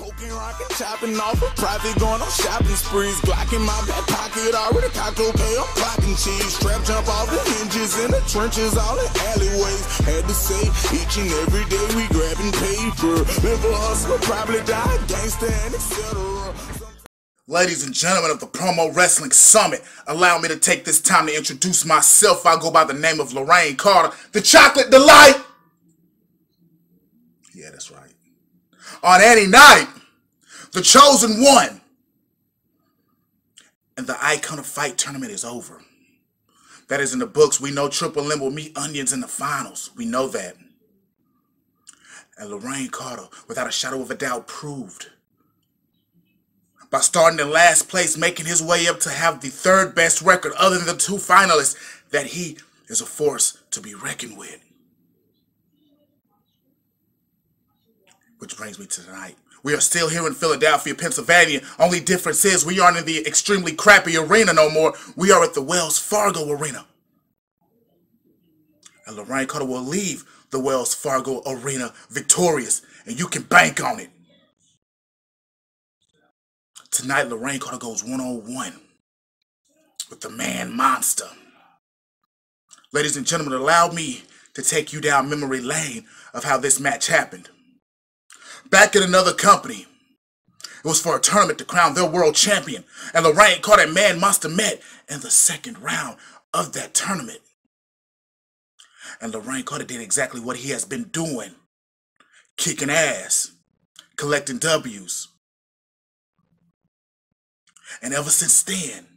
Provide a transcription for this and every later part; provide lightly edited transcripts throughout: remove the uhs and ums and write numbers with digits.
Smoking, rocking, chopping off a profit, going on shopping sprees. Glock in my back pocket, already cocked, okay, I'm clocking cheese. Strap jump off the hinges in the trenches, all the alleyways. Had to say, each and every day we grabbing paper. Live a hustler, probably die a gangster, and etc. Ladies and gentlemen of the Promo Wrestling Summit, allow me to take this time to introduce myself. I go by the name of Lorraine Carter, the Chocolate Delight. Yeah, that's right. On any night, the Chosen One and the Icon of Fight tournament is over. That is in the books. We know Triple M will meet Onions in the finals. We know that. And Lorraine Carter, without a shadow of a doubt, proved by starting in last place, making his way up to have the third best record other than the two finalists, that he is a force to be reckoned with. Which brings me to tonight. We are still here in Philadelphia, Pennsylvania. Only difference is we aren't in the extremely crappy arena no more. We are at the Wells Fargo Arena. And Lorraine Carter will leave the Wells Fargo Arena victorious, and you can bank on it. Tonight, Lorraine Carter goes one-on-one with the Man Monsta. Ladies and gentlemen, allow me to take you down memory lane of how this match happened. Back in another company, it was for a tournament to crown their world champion, and Lorraine Carter and Man Monsta met in the second round of that tournament. And Lorraine Carter did exactly what he has been doing, kicking ass, collecting W's. And ever since then,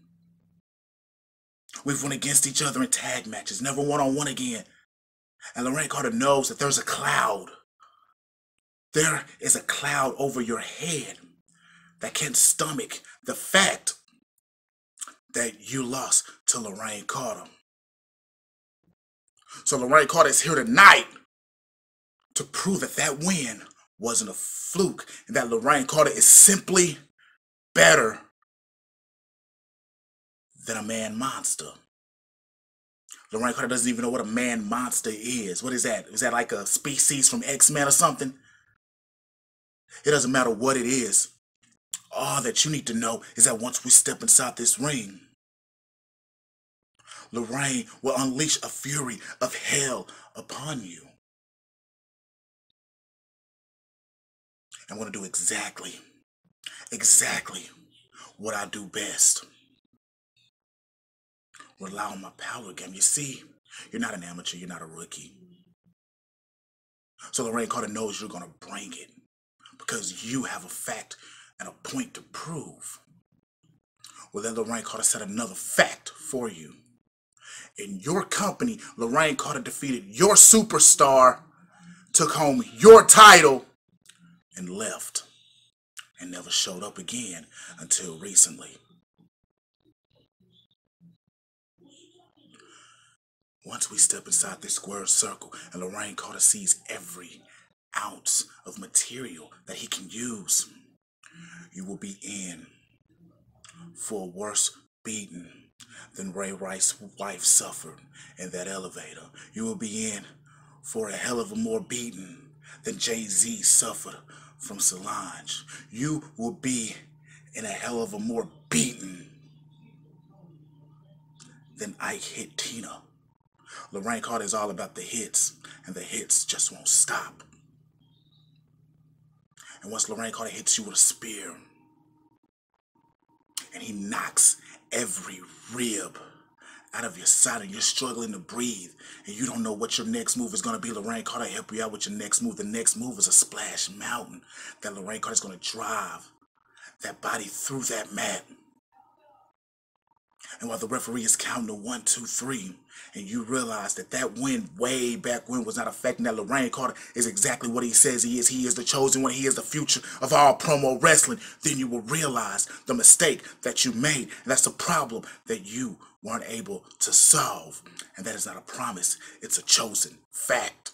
we've went against each other in tag matches, never one-on-one again. And Lorraine Carter knows that there's a cloud. There is a cloud over your head that can't stomach the fact that you lost to Lorraine Carter. So Lorraine Carter is here tonight to prove that that win wasn't a fluke and that Lorraine Carter is simply better than a Man Monsta. Lorraine Carter doesn't even know what a Man Monsta is. What is that? Is that like a species from X-Men or something? It doesn't matter what it is. All that you need to know is that once we step inside this ring, Lorraine will unleash a fury of hell upon you. I'm going to do exactly what I do best. Rely on my power game. You see, you're not an amateur, you're not a rookie. So Lorraine Carter knows you're going to bring it because you have a fact and a point to prove. Well, then Lorraine Carter set another fact for you. In your company, Lorraine Carter defeated your superstar, took home your title, and left, and never showed up again until recently. Once we step inside this square circle and Lorraine Carter sees every ounce of material that he can use, you will be in for a worse beating than Ray Rice's wife suffered in that elevator. You will be in for a hell of a more beating than Jay-Z suffered from Solange. You will be in a hell of a more beating than Ike hit Tina. Lorraine Carter is all about the hits, and the hits just won't stop. And once Lorraine Carter hits you with a spear, and he knocks every rib out of your side, and you're struggling to breathe, and you don't know what your next move is going to be, Lorraine Carter help you out with your next move. The next move is a splash mountain that Lorraine Carter is going to drive that body through that mat. And while the referee is counting to 1, 2, 3, and you realize that that win way back when was not affecting that Lorraine Carter is exactly what he says he is. He is the chosen one. He is the future of all promo wrestling. Then you will realize the mistake that you made. And that's the problem that you weren't able to solve. And that is not a promise. It's a chosen fact.